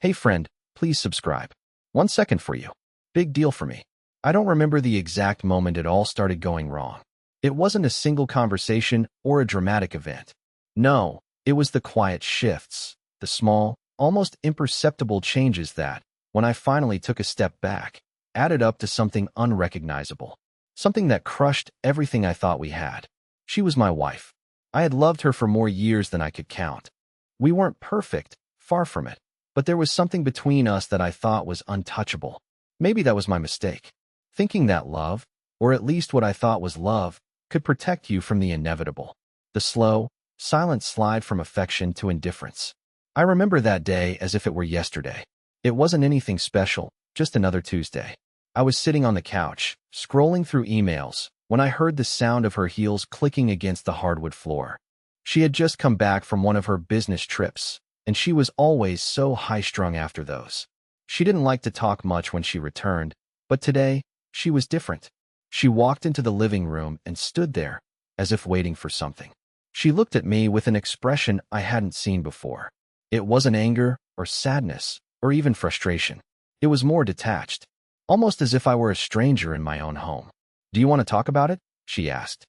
Hey friend, please subscribe. 1 second for you. Big deal for me. I don't remember the exact moment it all started going wrong. It wasn't a single conversation or a dramatic event. No, it was the quiet shifts, the small, almost imperceptible changes that, when I finally took a step back, added up to something unrecognizable. Something that crushed everything I thought we had. She was my wife. I had loved her for more years than I could count. We weren't perfect, far from it. But there was something between us that I thought was untouchable. Maybe that was my mistake. Thinking that love, or at least what I thought was love, could protect you from the inevitable. The slow, silent slide from affection to indifference. I remember that day as if it were yesterday. It wasn't anything special, just another Tuesday. I was sitting on the couch, scrolling through emails, when I heard the sound of her heels clicking against the hardwood floor. She had just come back from one of her business trips, and she was always so high-strung after those. She didn't like to talk much when she returned, but today, she was different. She walked into the living room and stood there, as if waiting for something. She looked at me with an expression I hadn't seen before. It wasn't anger or sadness or even frustration. It was more detached, almost as if I were a stranger in my own home. "Do you want to talk about it?" she asked.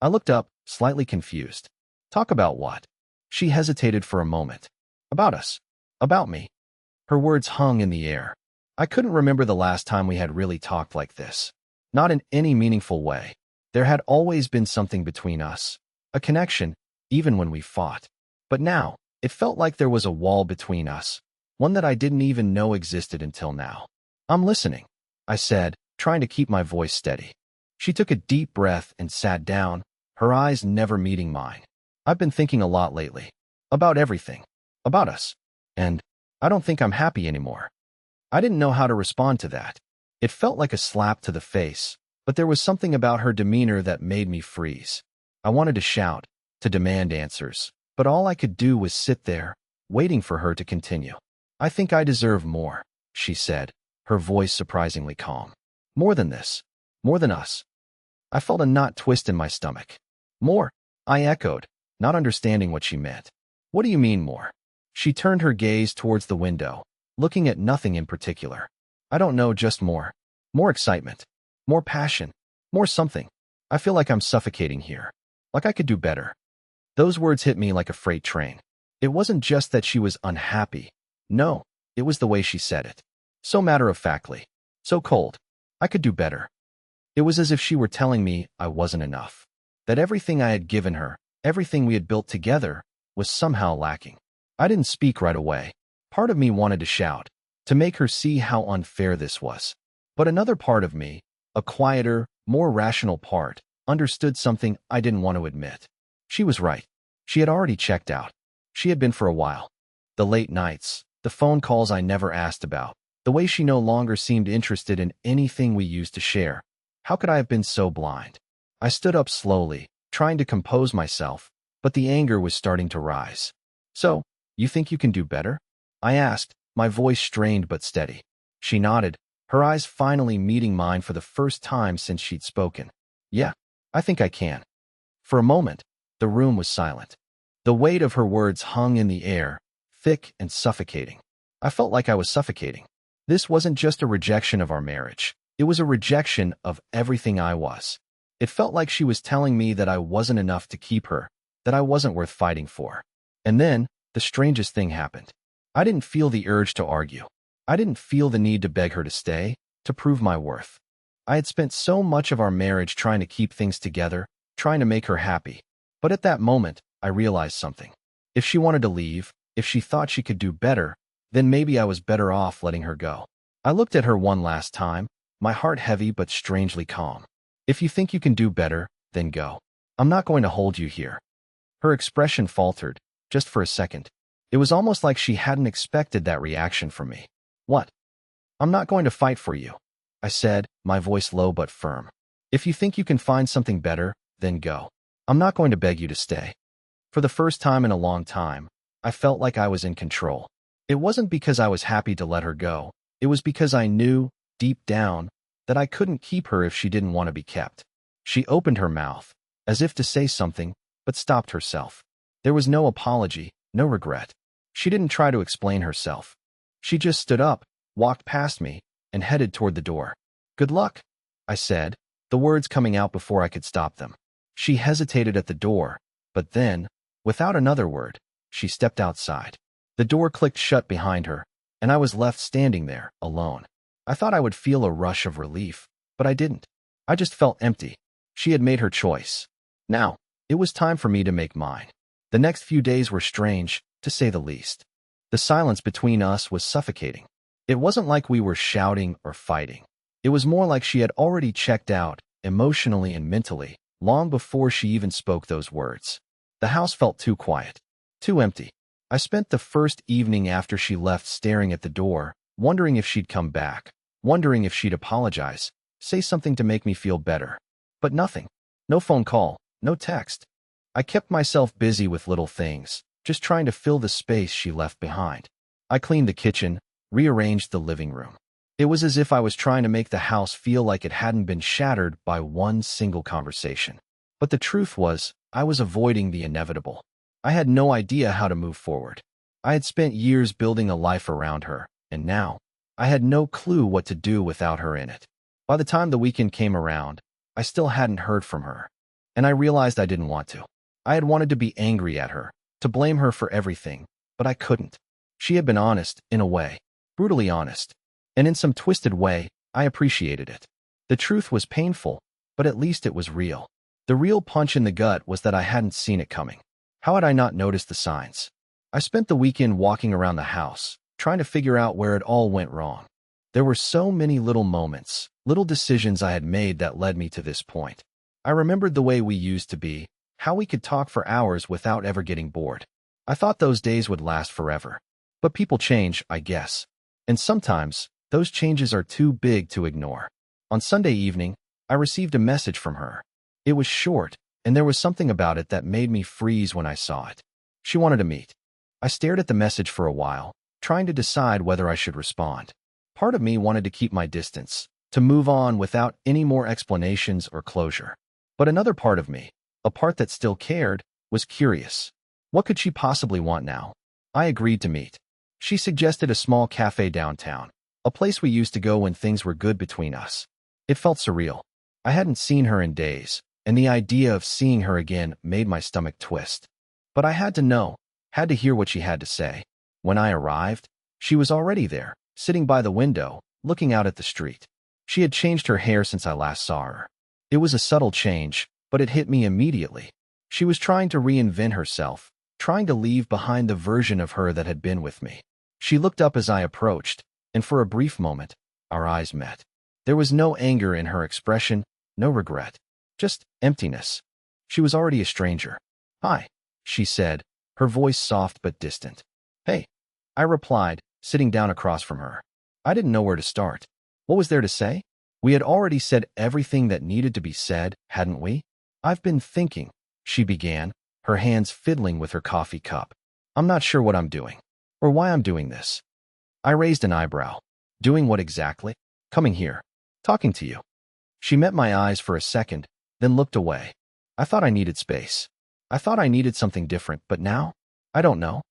I looked up, slightly confused. "Talk about what?" She hesitated for a moment. "About us. About me." Her words hung in the air. I couldn't remember the last time we had really talked like this. Not in any meaningful way. There had always been something between us. A connection, even when we fought. But now, it felt like there was a wall between us. One that I didn't even know existed until now. "I'm listening," I said, trying to keep my voice steady. She took a deep breath and sat down, her eyes never meeting mine. "I've been thinking a lot lately. About everything. About us. And I don't think I'm happy anymore." I didn't know how to respond to that. It felt like a slap to the face, but there was something about her demeanor that made me freeze. I wanted to shout, to demand answers, but all I could do was sit there, waiting for her to continue. "I think I deserve more," she said, her voice surprisingly calm. "More than this. More than us." I felt a knot twist in my stomach. "More?" I echoed, not understanding what she meant. "What do you mean more?" She turned her gaze towards the window, looking at nothing in particular. "I don't know, just more. More excitement. More passion. More something. I feel like I'm suffocating here. Like I could do better." Those words hit me like a freight train. It wasn't just that she was unhappy. No, it was the way she said it. So matter-of-factly. So cold. I could do better. It was as if she were telling me I wasn't enough. That everything I had given her, everything we had built together, was somehow lacking. I didn't speak right away. Part of me wanted to shout, to make her see how unfair this was. But another part of me, a quieter, more rational part, understood something I didn't want to admit. She was right. She had already checked out. She had been for a while. The late nights, the phone calls I never asked about, the way she no longer seemed interested in anything we used to share. How could I have been so blind? I stood up slowly, trying to compose myself, but the anger was starting to rise. "So, you think you can do better?" I asked, my voice strained but steady. She nodded, her eyes finally meeting mine for the first time since she'd spoken. "Yeah, I think I can." For a moment, the room was silent. The weight of her words hung in the air, thick and suffocating. I felt like I was suffocating. This wasn't just a rejection of our marriage. It was a rejection of everything I was. It felt like she was telling me that I wasn't enough to keep her, that I wasn't worth fighting for. And then, the strangest thing happened. I didn't feel the urge to argue. I didn't feel the need to beg her to stay, to prove my worth. I had spent so much of our marriage trying to keep things together, trying to make her happy. But at that moment, I realized something. If she wanted to leave, if she thought she could do better, then maybe I was better off letting her go. I looked at her one last time, my heart heavy but strangely calm. "If you think you can do better, then go. I'm not going to hold you here." Her expression faltered, just for a second. It was almost like she hadn't expected that reaction from me. "What?" "I'm not going to fight for you," I said, my voice low but firm. "If you think you can find something better, then go. I'm not going to beg you to stay." For the first time in a long time, I felt like I was in control. It wasn't because I was happy to let her go. It was because I knew, deep down, that I couldn't keep her if she didn't want to be kept. She opened her mouth, as if to say something, but stopped herself. There was no apology, no regret. She didn't try to explain herself. She just stood up, walked past me, and headed toward the door. "Good luck," I said, the words coming out before I could stop them. She hesitated at the door, but then, without another word, she stepped outside. The door clicked shut behind her, and I was left standing there, alone. I thought I would feel a rush of relief, but I didn't. I just felt empty. She had made her choice. Now, it was time for me to make mine. The next few days were strange, to say the least. The silence between us was suffocating. It wasn't like we were shouting or fighting. It was more like she had already checked out, emotionally and mentally, long before she even spoke those words. The house felt too quiet, too empty. I spent the first evening after she left staring at the door, wondering if she'd come back, wondering if she'd apologize, say something to make me feel better. But nothing. No phone call, no text. I kept myself busy with little things, just trying to fill the space she left behind. I cleaned the kitchen, rearranged the living room. It was as if I was trying to make the house feel like it hadn't been shattered by one single conversation. But the truth was, I was avoiding the inevitable. I had no idea how to move forward. I had spent years building a life around her, and now, I had no clue what to do without her in it. By the time the weekend came around, I still hadn't heard from her, and I realized I didn't want to. I had wanted to be angry at her, to blame her for everything, but I couldn't. She had been honest, in a way, brutally honest, and in some twisted way, I appreciated it. The truth was painful, but at least it was real. The real punch in the gut was that I hadn't seen it coming. How had I not noticed the signs? I spent the weekend walking around the house, trying to figure out where it all went wrong. There were so many little moments, little decisions I had made that led me to this point. I remembered the way we used to be, how we could talk for hours without ever getting bored. I thought those days would last forever. But people change, I guess. And sometimes, those changes are too big to ignore. On Sunday evening, I received a message from her. It was short, and there was something about it that made me freeze when I saw it. She wanted to meet. I stared at the message for a while, trying to decide whether I should respond. Part of me wanted to keep my distance, to move on without any more explanations or closure. But another part of me, a part that still cared, was curious. What could she possibly want now? I agreed to meet. She suggested a small cafe downtown, a place we used to go when things were good between us. It felt surreal. I hadn't seen her in days, and the idea of seeing her again made my stomach twist. But I had to know, had to hear what she had to say. When I arrived, she was already there, sitting by the window, looking out at the street. She had changed her hair since I last saw her. It was a subtle change, but it hit me immediately. She was trying to reinvent herself, trying to leave behind the version of her that had been with me. She looked up as I approached, and for a brief moment, our eyes met. There was no anger in her expression, no regret, just emptiness. She was already a stranger. "Hi," she said, her voice soft but distant. "Hey," I replied, sitting down across from her. I didn't know where to start. What was there to say? We had already said everything that needed to be said, hadn't we? "I've been thinking," she began, her hands fiddling with her coffee cup. "I'm not sure what I'm doing, or why I'm doing this." I raised an eyebrow. "Doing what exactly?" "Coming here. Talking to you." She met my eyes for a second, then looked away. I thought I needed space. I thought I needed something different, but now? I don't know.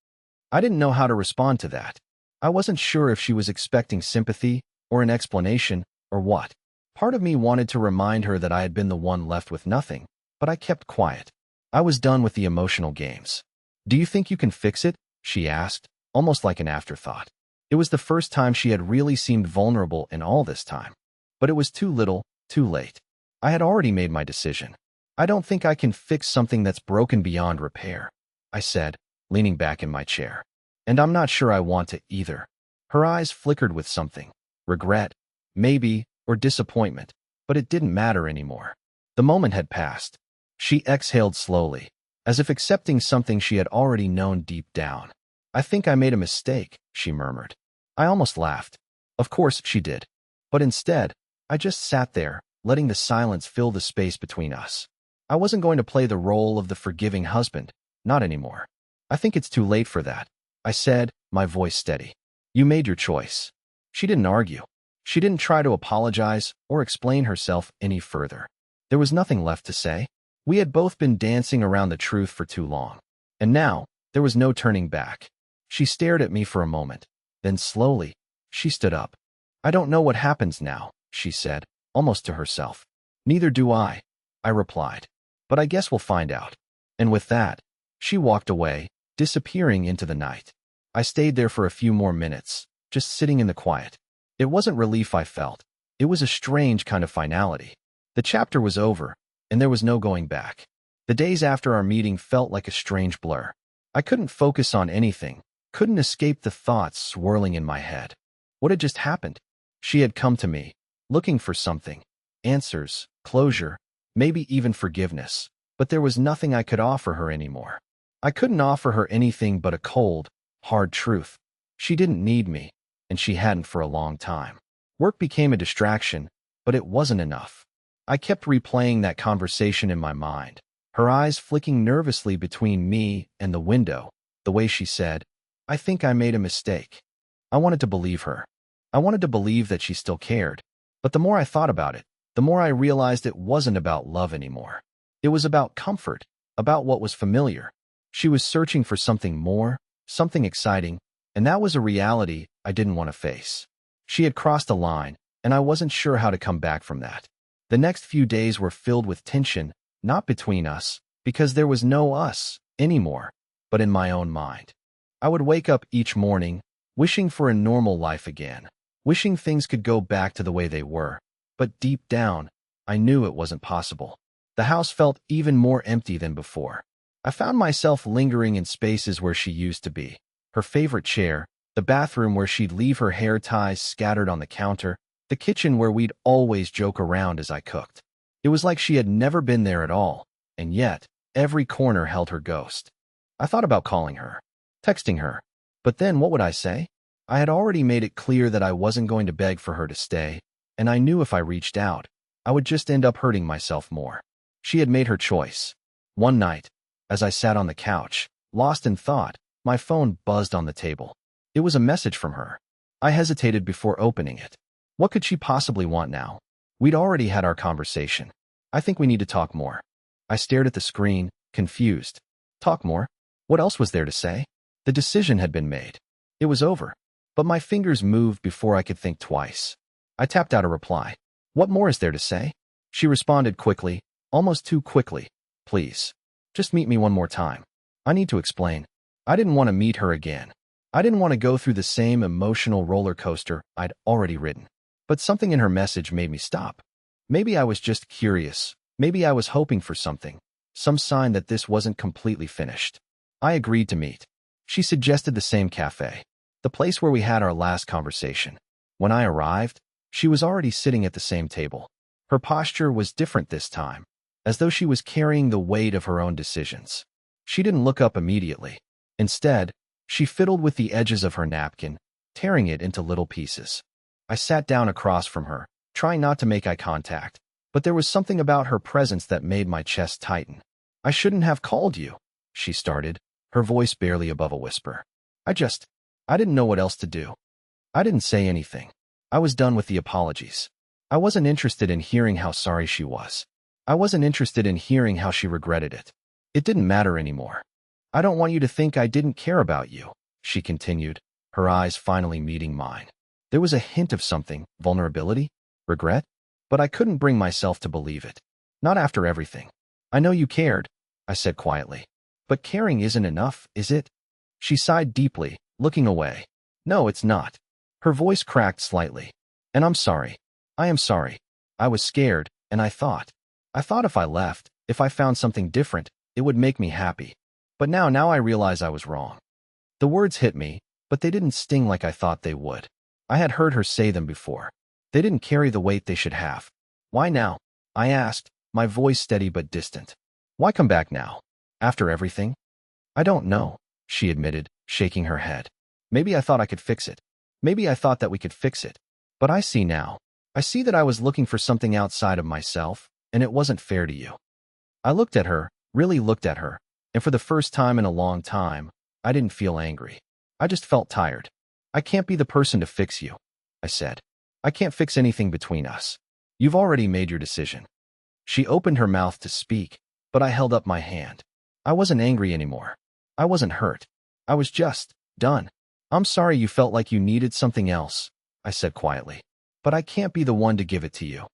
I didn't know how to respond to that. I wasn't sure if she was expecting sympathy, or an explanation, or what. Part of me wanted to remind her that I had been the one left with nothing, but I kept quiet. I was done with the emotional games. "Do you think you can fix it?" she asked, almost like an afterthought. It was the first time she had really seemed vulnerable in all this time. But it was too little, too late. I had already made my decision. "I don't think I can fix something that's broken beyond repair," I said, leaning back in my chair. "And I'm not sure I want to either." Her eyes flickered with something. Regret, maybe, or disappointment, but it didn't matter anymore. The moment had passed. She exhaled slowly, as if accepting something she had already known deep down. "I think I made a mistake," she murmured. I almost laughed. Of course she did. But instead, I just sat there, letting the silence fill the space between us. I wasn't going to play the role of the forgiving husband, not anymore. "I think it's too late for that," I said, my voice steady. "You made your choice." She didn't argue. She didn't try to apologize or explain herself any further. There was nothing left to say. We had both been dancing around the truth for too long. And now, there was no turning back. She stared at me for a moment. Then slowly, she stood up. I don't know what happens now, she said, almost to herself. Neither do I replied. But I guess we'll find out. And with that, she walked away, disappearing into the night. I stayed there for a few more minutes, just sitting in the quiet. It wasn't relief I felt. It was a strange kind of finality. The chapter was over, and there was no going back. The days after our meeting felt like a strange blur. I couldn't focus on anything, couldn't escape the thoughts swirling in my head. What had just happened? She had come to me, looking for something. Answers, closure, maybe even forgiveness. But there was nothing I could offer her anymore. I couldn't offer her anything but a cold, hard truth. She didn't need me, and she hadn't for a long time. Work became a distraction, but it wasn't enough. I kept replaying that conversation in my mind, her eyes flicking nervously between me and the window, the way she said, I think I made a mistake. I wanted to believe her. I wanted to believe that she still cared. But the more I thought about it, the more I realized it wasn't about love anymore. It was about comfort, about what was familiar. She was searching for something more, something exciting, and that was a reality I didn't want to face. She had crossed a line, and I wasn't sure how to come back from that. The next few days were filled with tension, not between us, because there was no us anymore, but in my own mind. I would wake up each morning, wishing for a normal life again, wishing things could go back to the way they were, but deep down, I knew it wasn't possible. The house felt even more empty than before. I found myself lingering in spaces where she used to be. Her favorite chair, the bathroom where she'd leave her hair ties scattered on the counter, the kitchen where we'd always joke around as I cooked. It was like she had never been there at all, and yet, every corner held her ghost. I thought about calling her, texting her, but then what would I say? I had already made it clear that I wasn't going to beg for her to stay, and I knew if I reached out, I would just end up hurting myself more. She had made her choice. One night, as I sat on the couch, lost in thought, my phone buzzed on the table. It was a message from her. I hesitated before opening it. What could she possibly want now? We'd already had our conversation. I think we need to talk more. I stared at the screen, confused. Talk more? What else was there to say? The decision had been made. It was over. But my fingers moved before I could think twice. I tapped out a reply. What more is there to say? She responded quickly, almost too quickly. Please. Just meet me one more time. I need to explain. I didn't want to meet her again. I didn't want to go through the same emotional roller coaster I'd already ridden. But something in her message made me stop. Maybe I was just curious. Maybe I was hoping for something. Some sign that this wasn't completely finished. I agreed to meet. She suggested the same cafe, the place where we had our last conversation. When I arrived, she was already sitting at the same table. Her posture was different this time, as though she was carrying the weight of her own decisions. She didn't look up immediately. Instead, she fiddled with the edges of her napkin, tearing it into little pieces. I sat down across from her, trying not to make eye contact, but there was something about her presence that made my chest tighten. I shouldn't have called you, she started, her voice barely above a whisper. I didn't know what else to do. I didn't say anything. I was done with the apologies. I wasn't interested in hearing how sorry she was. I wasn't interested in hearing how she regretted it. It didn't matter anymore. I don't want you to think I didn't care about you, she continued, her eyes finally meeting mine. There was a hint of something, vulnerability, regret, but I couldn't bring myself to believe it. Not after everything. I know you cared, I said quietly. But caring isn't enough, is it? She sighed deeply, looking away. No, it's not. Her voice cracked slightly. And I'm sorry. I am sorry. I was scared, and I thought if I left, if I found something different, it would make me happy. But now I realize I was wrong. The words hit me, but they didn't sting like I thought they would. I had heard her say them before. They didn't carry the weight they should have. Why now? I asked, my voice steady but distant. Why come back now? After everything? I don't know, she admitted, shaking her head. Maybe I thought I could fix it. Maybe I thought that we could fix it. But I see now. I see that I was looking for something outside of myself, and it wasn't fair to you. I looked at her, really looked at her, and for the first time in a long time, I didn't feel angry. I just felt tired. I can't be the person to fix you, I said. I can't fix anything between us. You've already made your decision. She opened her mouth to speak, but I held up my hand. I wasn't angry anymore. I wasn't hurt. I was just done. I'm sorry you felt like you needed something else, I said quietly. But I can't be the one to give it to you.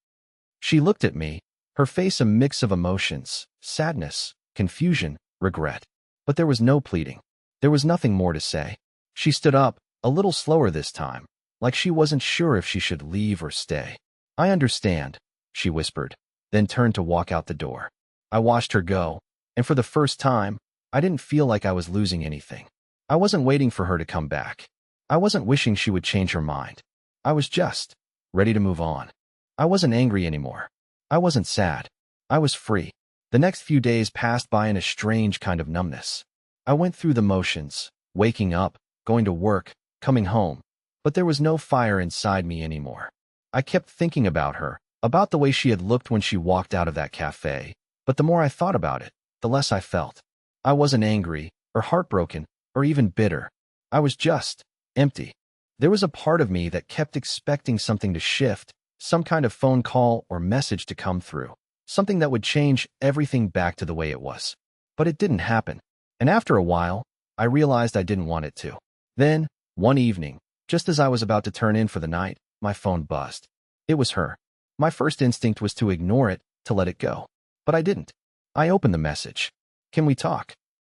She looked at me, her face a mix of emotions, sadness, confusion, regret. But there was no pleading. There was nothing more to say. She stood up, a little slower this time, like she wasn't sure if she should leave or stay. I understand, she whispered, then turned to walk out the door. I watched her go, and for the first time, I didn't feel like I was losing anything. I wasn't waiting for her to come back. I wasn't wishing she would change her mind. I was just ready to move on. I wasn't angry anymore. I wasn't sad. I was free. The next few days passed by in a strange kind of numbness. I went through the motions, waking up, going to work, coming home, but there was no fire inside me anymore. I kept thinking about her, about the way she had looked when she walked out of that cafe, but the more I thought about it, the less I felt. I wasn't angry, or heartbroken, or even bitter. I was just empty. There was a part of me that kept expecting something to shift, some kind of phone call or message to come through, something that would change everything back to the way it was. But it didn't happen. And after a while, I realized I didn't want it to. Then, one evening, just as I was about to turn in for the night, my phone buzzed. It was her. My first instinct was to ignore it, to let it go. But I didn't. I opened the message. "Can we talk?"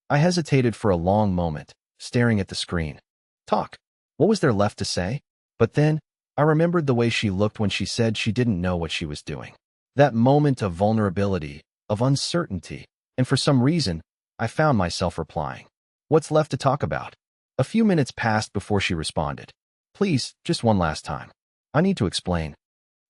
I hesitated for a long moment, staring at the screen. Talk. What was there left to say? But then, I remembered the way she looked when she said she didn't know what she was doing. That moment of vulnerability, of uncertainty, and for some reason, I found myself replying. "What's left to talk about?" A few minutes passed before she responded. "Please, just one last time. I need to explain."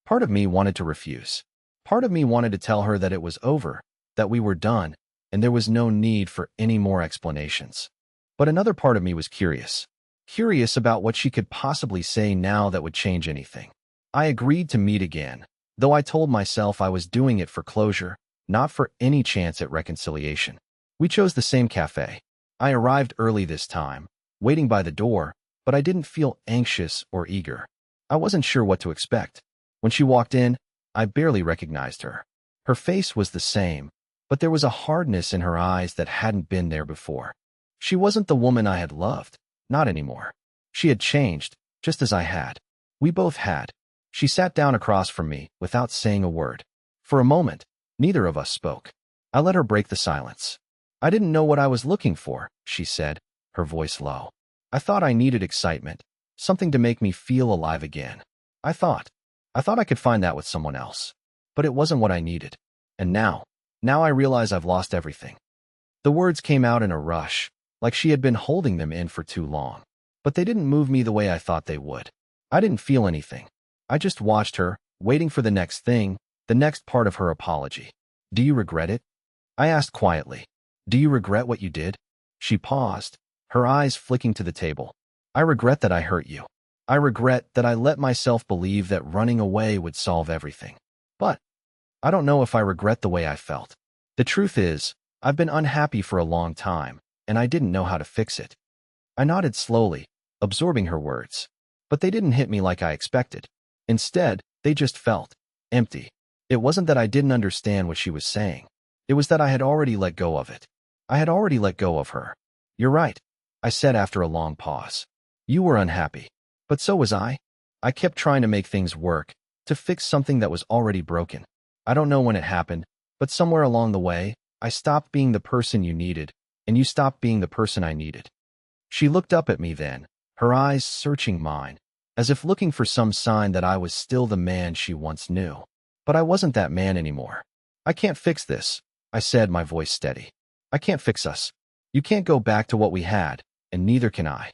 Part of me wanted to refuse. Part of me wanted to tell her that it was over, that we were done, and there was no need for any more explanations. But another part of me was curious. Curious about what she could possibly say now that would change anything. I agreed to meet again, though I told myself I was doing it for closure, not for any chance at reconciliation. We chose the same cafe. I arrived early this time, waiting by the door, but I didn't feel anxious or eager. I wasn't sure what to expect. When she walked in, I barely recognized her. Her face was the same, but there was a hardness in her eyes that hadn't been there before. She wasn't the woman I had loved, not anymore. She had changed, just as I had. We both had. She sat down across from me without saying a word. For a moment, neither of us spoke. I let her break the silence. "I didn't know what I was looking for," she said, her voice low. "I thought I needed excitement, something to make me feel alive again. I thought I could find that with someone else. But it wasn't what I needed. And now I realize I've lost everything." The words came out in a rush, like she had been holding them in for too long. But they didn't move me the way I thought they would. I didn't feel anything. I just watched her, waiting for the next thing, the next part of her apology. "Do you regret it?" I asked quietly. "Do you regret what you did?" She paused, her eyes flicking to the table. "I regret that I hurt you. I regret that I let myself believe that running away would solve everything. But I don't know if I regret the way I felt. The truth is, I've been unhappy for a long time, and I didn't know how to fix it." I nodded slowly, absorbing her words. But they didn't hit me like I expected. Instead, they just felt empty. It wasn't that I didn't understand what she was saying. It was that I had already let go of it. I had already let go of her. "You're right," I said after a long pause. "You were unhappy. But so was I. I kept trying to make things work, to fix something that was already broken. I don't know when it happened, but somewhere along the way, I stopped being the person you needed, and you stopped being the person I needed." She looked up at me then, her eyes searching mine, as if looking for some sign that I was still the man she once knew. But I wasn't that man anymore. "I can't fix this," I said, my voice steady. "I can't fix us. You can't go back to what we had, and neither can I."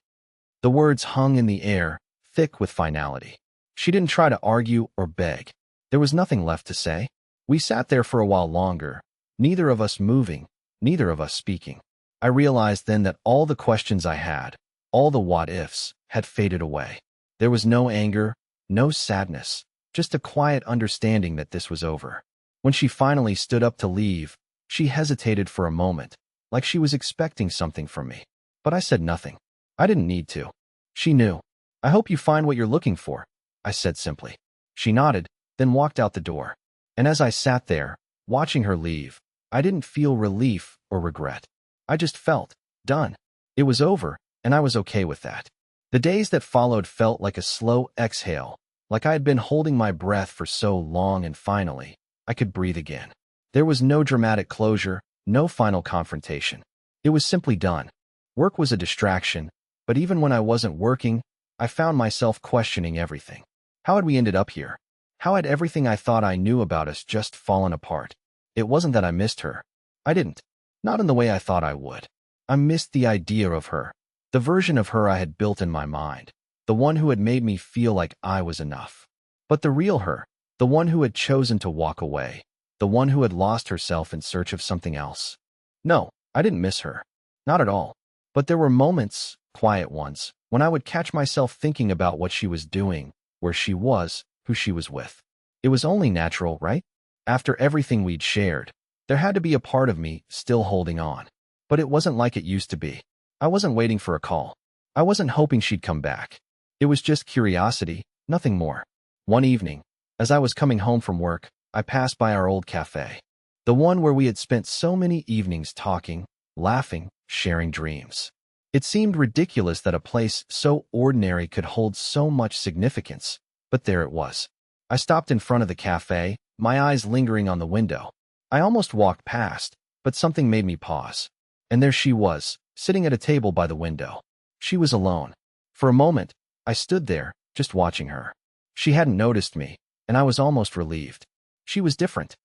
The words hung in the air, thick with finality. She didn't try to argue or beg. There was nothing left to say. We sat there for a while longer, neither of us moving, neither of us speaking. I realized then that all the questions I had, all the what-ifs, had faded away. There was no anger, no sadness, just a quiet understanding that this was over. When she finally stood up to leave, she hesitated for a moment, like she was expecting something from me. But I said nothing. I didn't need to. She knew. "I hope you find what you're looking for," I said simply. She nodded, then walked out the door. And as I sat there, watching her leave, I didn't feel relief or regret. I just felt done. It was over, and I was okay with that. The days that followed felt like a slow exhale, like I had been holding my breath for so long and finally, I could breathe again. There was no dramatic closure, no final confrontation. It was simply done. Work was a distraction, but even when I wasn't working, I found myself questioning everything. How had we ended up here? How had everything I thought I knew about us just fallen apart? It wasn't that I missed her. I didn't. Not in the way I thought I would. I missed the idea of her, the version of her I had built in my mind, the one who had made me feel like I was enough. But the real her, the one who had chosen to walk away, the one who had lost herself in search of something else. No, I didn't miss her. Not at all. But there were moments, quiet ones, when I would catch myself thinking about what she was doing, where she was, who she was with. It was only natural, right? After everything we'd shared, there had to be a part of me still holding on. But it wasn't like it used to be. I wasn't waiting for a call. I wasn't hoping she'd come back. It was just curiosity, nothing more. One evening, as I was coming home from work, I passed by our old cafe. The one where we had spent so many evenings talking, laughing, sharing dreams. It seemed ridiculous that a place so ordinary could hold so much significance, but there it was. I stopped in front of the cafe, my eyes lingering on the window. I almost walked past, but something made me pause. And there she was, sitting at a table by the window. She was alone. For a moment, I stood there, just watching her. She hadn't noticed me, and I was almost relieved. She was different.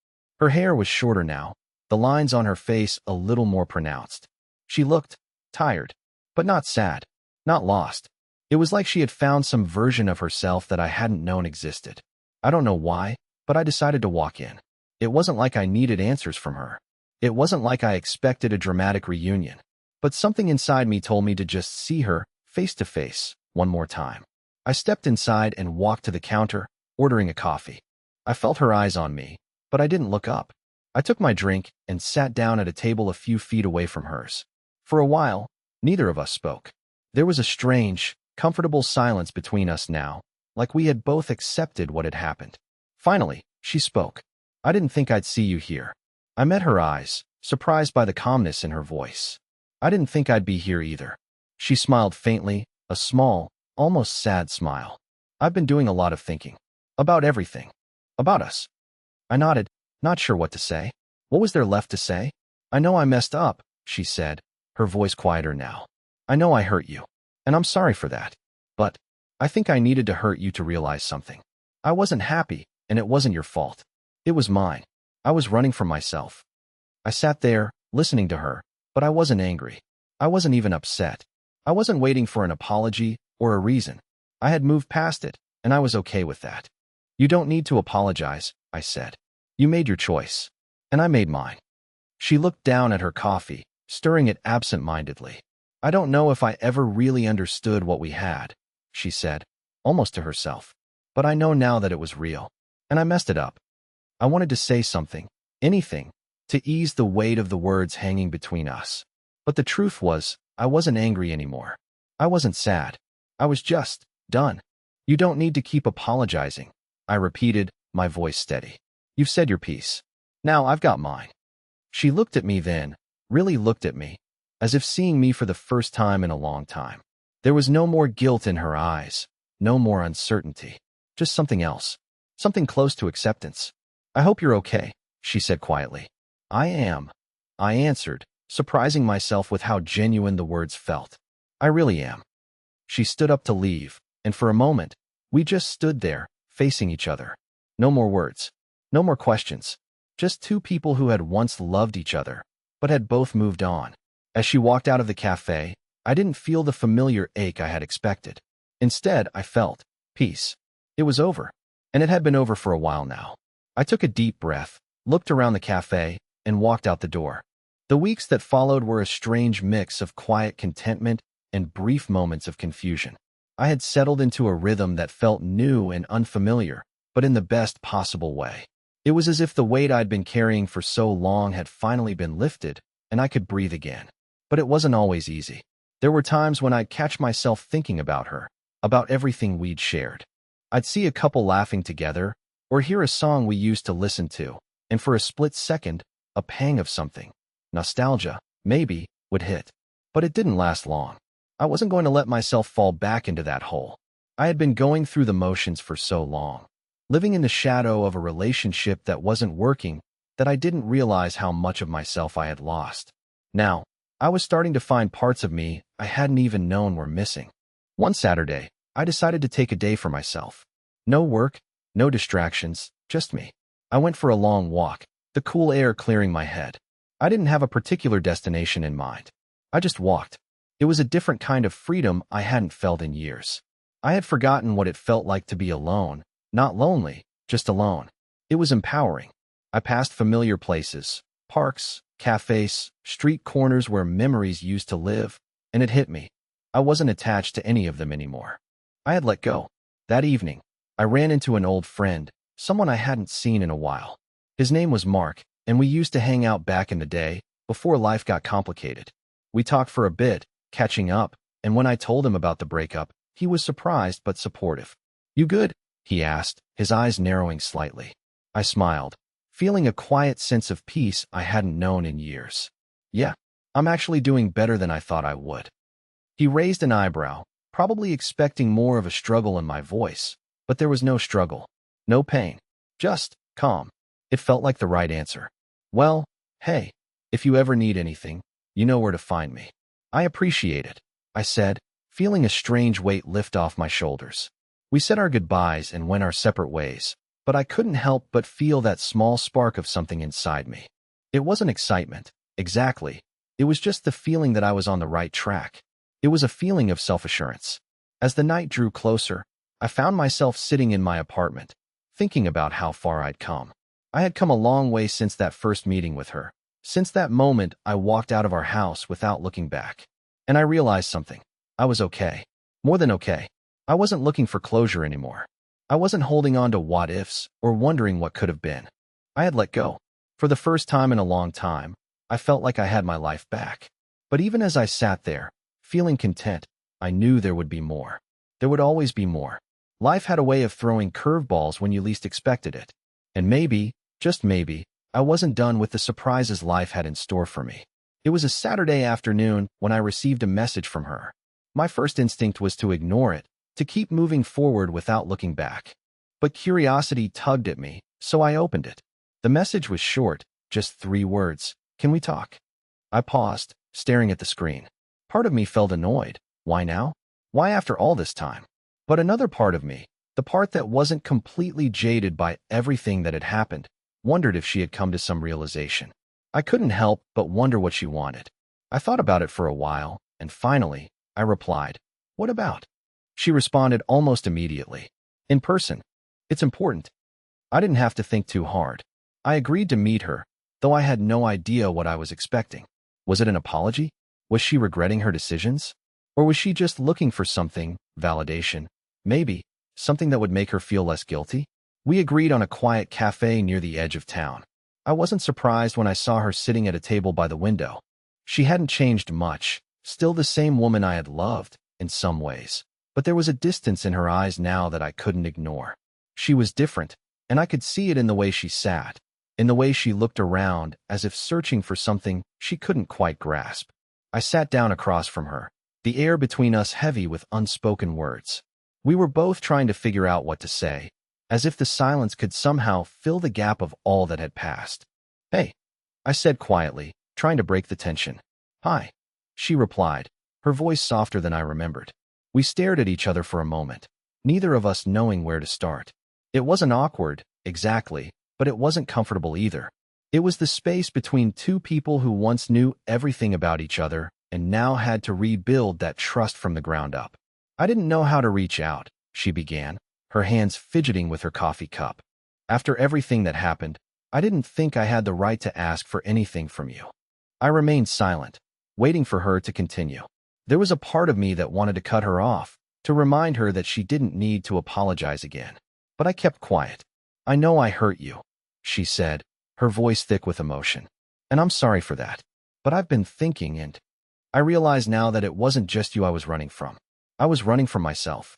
Her hair was shorter now, the lines on her face a little more pronounced. She looked tired, but not sad, not lost. It was like she had found some version of herself that I hadn't known existed. I don't know why, but I decided to walk in. It wasn't like I needed answers from her. It wasn't like I expected a dramatic reunion. But something inside me told me to just see her, face to face, one more time. I stepped inside and walked to the counter, ordering a coffee. I felt her eyes on me, but I didn't look up. I took my drink and sat down at a table a few feet away from hers. For a while, neither of us spoke. There was a strange, comfortable silence between us now, like we had both accepted what had happened. Finally, she spoke. I didn't think I'd see you here. I met her eyes, surprised by the calmness in her voice. I didn't think I'd be here either. She smiled faintly, a small, almost sad smile. I've been doing a lot of thinking. About everything. About us. I nodded, not sure what to say. What was there left to say? I know I messed up, she said, her voice quieter now. I know I hurt you, and I'm sorry for that. But I think I needed to hurt you to realize something. I wasn't happy, and it wasn't your fault. It was mine. I was running from myself. I sat there, listening to her, but I wasn't angry. I wasn't even upset. I wasn't waiting for an apology or a reason. I had moved past it, and I was okay with that. You don't need to apologize, I said. You made your choice, and I made mine. She looked down at her coffee, stirring it absent-mindedly. I don't know if I ever really understood what we had, she said, almost to herself. But I know now that it was real, and I messed it up. I wanted to say something, anything, to ease the weight of the words hanging between us. But the truth was, I wasn't angry anymore. I wasn't sad. I was just done. You don't need to keep apologizing, I repeated, my voice steady. You've said your piece. Now I've got mine. She looked at me then, really looked at me, as if seeing me for the first time in a long time. There was no more guilt in her eyes, no more uncertainty, just something else, something close to acceptance. I hope you're okay, she said quietly. I am, I answered, surprising myself with how genuine the words felt. I really am. She stood up to leave, and for a moment, we just stood there, facing each other. No more words, no more questions, just two people who had once loved each other, but had both moved on. As she walked out of the cafe, I didn't feel the familiar ache I had expected. Instead, I felt peace. It was over, and it had been over for a while now. I took a deep breath, looked around the cafe, and walked out the door. The weeks that followed were a strange mix of quiet contentment and brief moments of confusion. I had settled into a rhythm that felt new and unfamiliar, but in the best possible way. It was as if the weight I'd been carrying for so long had finally been lifted, and I could breathe again. But it wasn't always easy. There were times when I'd catch myself thinking about her, about everything we'd shared. I'd see a couple laughing together, or hear a song we used to listen to, and for a split second, a pang of something, nostalgia, maybe, would hit. But it didn't last long. I wasn't going to let myself fall back into that hole. I had been going through the motions for so long, living in the shadow of a relationship that wasn't working, that I didn't realize how much of myself I had lost. Now, I was starting to find parts of me I hadn't even known were missing. One Saturday, I decided to take a day for myself. No work, no distractions, just me. I went for a long walk, the cool air clearing my head. I didn't have a particular destination in mind. I just walked. It was a different kind of freedom I hadn't felt in years. I had forgotten what it felt like to be alone, not lonely, just alone. It was empowering. I passed familiar places, parks, cafes, street corners where memories used to live, and it hit me. I wasn't attached to any of them anymore. I had let go. That evening, I ran into an old friend, someone I hadn't seen in a while. His name was Mark, and we used to hang out back in the day, before life got complicated. We talked for a bit, catching up, and when I told him about the breakup, he was surprised but supportive. "You good?" he asked, his eyes narrowing slightly. I smiled, feeling a quiet sense of peace I hadn't known in years. "Yeah, I'm actually doing better than I thought I would." He raised an eyebrow, probably expecting more of a struggle in my voice, but there was no struggle, no pain, just calm. It felt like the right answer. "Well, hey, if you ever need anything, you know where to find me." "I appreciate it," I said, feeling a strange weight lift off my shoulders. We said our goodbyes and went our separate ways, but I couldn't help but feel that small spark of something inside me. It wasn't excitement, exactly. It was just the feeling that I was on the right track. It was a feeling of self-assurance. As the night drew closer, I found myself sitting in my apartment, thinking about how far I'd come. I had come a long way since that first meeting with her, since that moment I walked out of our house without looking back. And I realized something. I was okay. More than okay. I wasn't looking for closure anymore. I wasn't holding on to what-ifs or wondering what could have been. I had let go. For the first time in a long time, I felt like I had my life back. But even as I sat there, feeling content, I knew there would be more. There would always be more. Life had a way of throwing curveballs when you least expected it. And maybe, just maybe, I wasn't done with the surprises life had in store for me. It was a Saturday afternoon when I received a message from her. My first instinct was to ignore it, to keep moving forward without looking back. But curiosity tugged at me, so I opened it. The message was short, just 3 words. "Can we talk?" I paused, staring at the screen. Part of me felt annoyed. Why now? Why after all this time? But another part of me, the part that wasn't completely jaded by everything that had happened, wondered if she had come to some realization. I couldn't help but wonder what she wanted. I thought about it for a while, and finally, I replied, "What about?" She responded almost immediately. "In person. It's important." I didn't have to think too hard. I agreed to meet her, though I had no idea what I was expecting. Was it an apology? Was she regretting her decisions? Or was she just looking for something, validation, maybe, something that would make her feel less guilty? We agreed on a quiet cafe near the edge of town. I wasn't surprised when I saw her sitting at a table by the window. She hadn't changed much, still the same woman I had loved, in some ways. But there was a distance in her eyes now that I couldn't ignore. She was different, and I could see it in the way she sat, in the way she looked around as if searching for something she couldn't quite grasp. I sat down across from her, the air between us heavy with unspoken words. We were both trying to figure out what to say, as if the silence could somehow fill the gap of all that had passed. "Hey," I said quietly, trying to break the tension. "Hi," she replied, her voice softer than I remembered. We stared at each other for a moment, neither of us knowing where to start. It wasn't awkward, exactly, but it wasn't comfortable either. It was the space between two people who once knew everything about each other and now had to rebuild that trust from the ground up. "I didn't know how to reach out," she began, her hands fidgeting with her coffee cup. "After everything that happened, I didn't think I had the right to ask for anything from you." I remained silent, waiting for her to continue. There was a part of me that wanted to cut her off, to remind her that she didn't need to apologize again. But I kept quiet. "I know I hurt you," she said, her voice thick with emotion. "And I'm sorry for that. But I've been thinking, and I realize now that it wasn't just you I was running from. I was running from myself."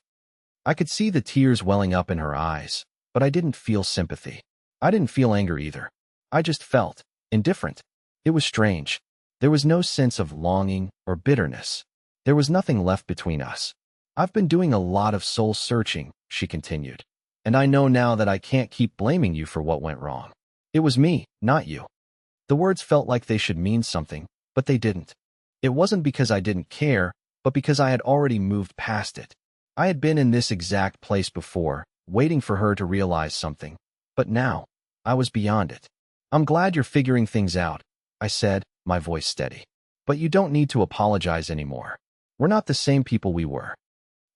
I could see the tears welling up in her eyes, but I didn't feel sympathy. I didn't feel anger either. I just felt indifferent. It was strange. There was no sense of longing or bitterness. There was nothing left between us. I've been doing a lot of soul searching, she continued. And I know now that I can't keep blaming you for what went wrong. It was me, not you. The words felt like they should mean something, but they didn't. It wasn't because I didn't care, but because I had already moved past it. I had been in this exact place before, waiting for her to realize something. But now, I was beyond it. I'm glad you're figuring things out, I said, my voice steady. But you don't need to apologize anymore. We're not the same people we were.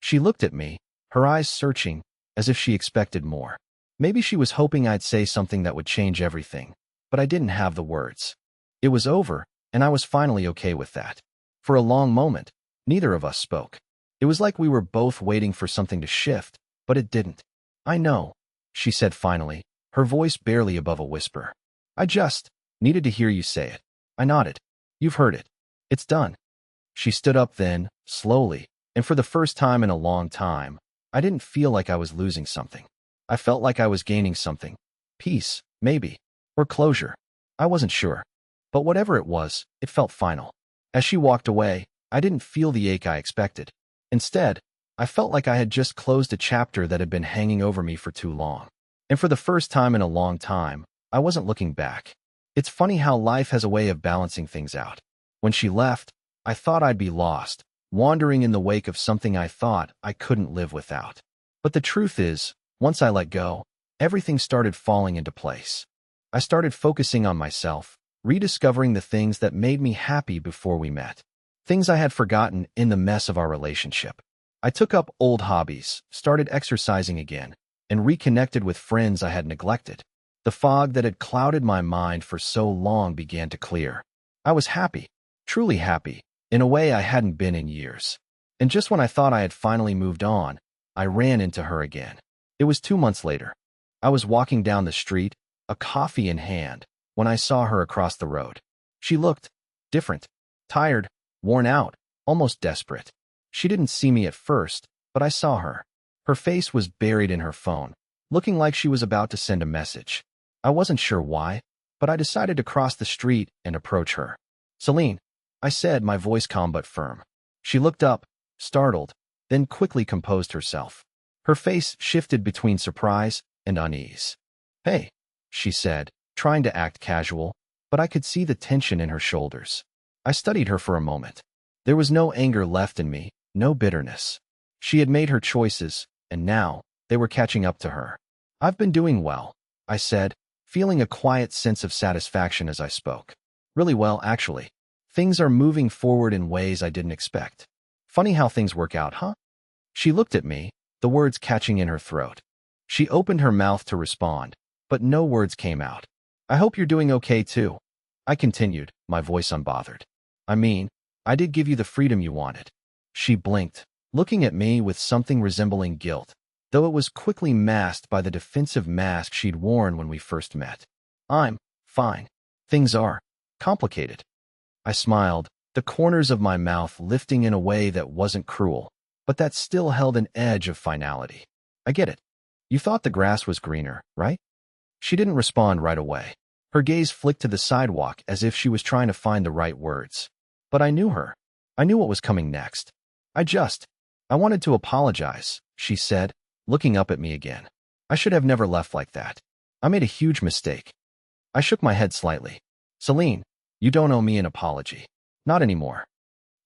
She looked at me, her eyes searching, as if she expected more. Maybe she was hoping I'd say something that would change everything, but I didn't have the words. It was over, and I was finally okay with that. For a long moment, neither of us spoke. It was like we were both waiting for something to shift, but it didn't. I know, she said finally, her voice barely above a whisper. I just needed to hear you say it. I nodded. You've heard it. It's done. She stood up then, slowly, and for the first time in a long time, I didn't feel like I was losing something. I felt like I was gaining something. Peace, maybe, or closure. I wasn't sure. But whatever it was, it felt final. As she walked away, I didn't feel the ache I expected. Instead, I felt like I had just closed a chapter that had been hanging over me for too long. And for the first time in a long time, I wasn't looking back. It's funny how life has a way of balancing things out. When she left, I thought I'd be lost, wandering in the wake of something I thought I couldn't live without. But the truth is, once I let go, everything started falling into place. I started focusing on myself, rediscovering the things that made me happy before we met. Things I had forgotten in the mess of our relationship. I took up old hobbies, started exercising again, and reconnected with friends I had neglected. The fog that had clouded my mind for so long began to clear. I was happy, truly happy, in a way I hadn't been in years. And just when I thought I had finally moved on, I ran into her again. It was 2 months later. I was walking down the street, a coffee in hand, when I saw her across the road. She looked different, tired, worn out, almost desperate. She didn't see me at first, but I saw her. Her face was buried in her phone, looking like she was about to send a message. I wasn't sure why, but I decided to cross the street and approach her. Celine, I said, my voice calm but firm. She looked up, startled, then quickly composed herself. Her face shifted between surprise and unease. Hey, she said, trying to act casual, but I could see the tension in her shoulders. I studied her for a moment. There was no anger left in me, no bitterness. She had made her choices, and now they were catching up to her. I've been doing well, I said, feeling a quiet sense of satisfaction as I spoke. Really well, actually. Things are moving forward in ways I didn't expect. Funny how things work out, huh? She looked at me, the words catching in her throat. She opened her mouth to respond, but no words came out. I hope you're doing okay too. I continued, my voice unbothered. I mean, I did give you the freedom you wanted. She blinked, looking at me with something resembling guilt, though it was quickly masked by the defensive mask she'd worn when we first met. I'm fine. Things are complicated. I smiled, the corners of my mouth lifting in a way that wasn't cruel, but that still held an edge of finality. I get it. You thought the grass was greener, right? She didn't respond right away. Her gaze flicked to the sidewalk as if she was trying to find the right words. But I knew her. I knew what was coming next. I wanted to apologize, she said, looking up at me again. I should have never left like that. I made a huge mistake. I shook my head slightly. Celine, you don't owe me an apology. Not anymore.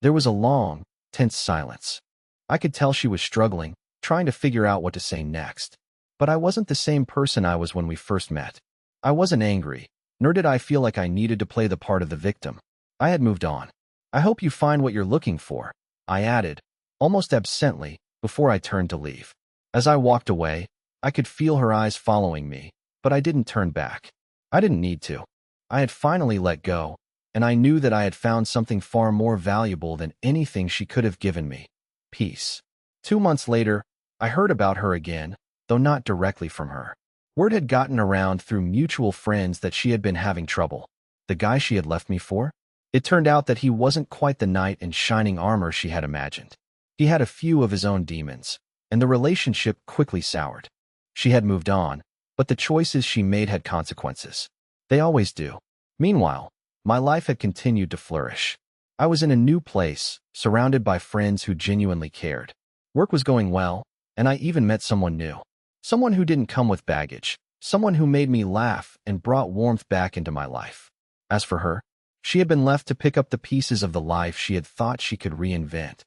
There was a long, tense silence. I could tell she was struggling, trying to figure out what to say next. But I wasn't the same person I was when we first met. I wasn't angry, nor did I feel like I needed to play the part of the victim. I had moved on. I hope you find what you're looking for, I added, almost absently, before I turned to leave. As I walked away, I could feel her eyes following me, but I didn't turn back. I didn't need to. I had finally let go, and I knew that I had found something far more valuable than anything she could have given me. Peace. 2 months later, I heard about her again, though not directly from her. Word had gotten around through mutual friends that she had been having trouble. The guy she had left me for? It turned out that he wasn't quite the knight in shining armor she had imagined. He had a few of his own demons, and the relationship quickly soured. She had moved on, but the choices she made had consequences. They always do. Meanwhile, my life had continued to flourish. I was in a new place, surrounded by friends who genuinely cared. Work was going well, and I even met someone new. Someone who didn't come with baggage. Someone who made me laugh and brought warmth back into my life. As for her, she had been left to pick up the pieces of the life she had thought she could reinvent.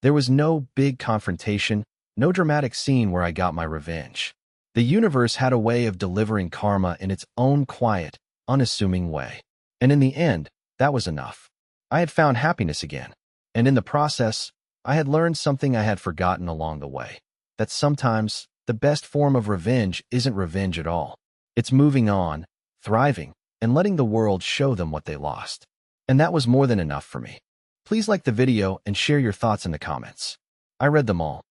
There was no big confrontation, no dramatic scene where I got my revenge. The universe had a way of delivering karma in its own quiet, unassuming way. And in the end, that was enough. I had found happiness again. And in the process, I had learned something I had forgotten along the way. That sometimes, the best form of revenge isn't revenge at all. It's moving on, thriving, and letting the world show them what they lost. And that was more than enough for me. Please like the video and share your thoughts in the comments. I read them all.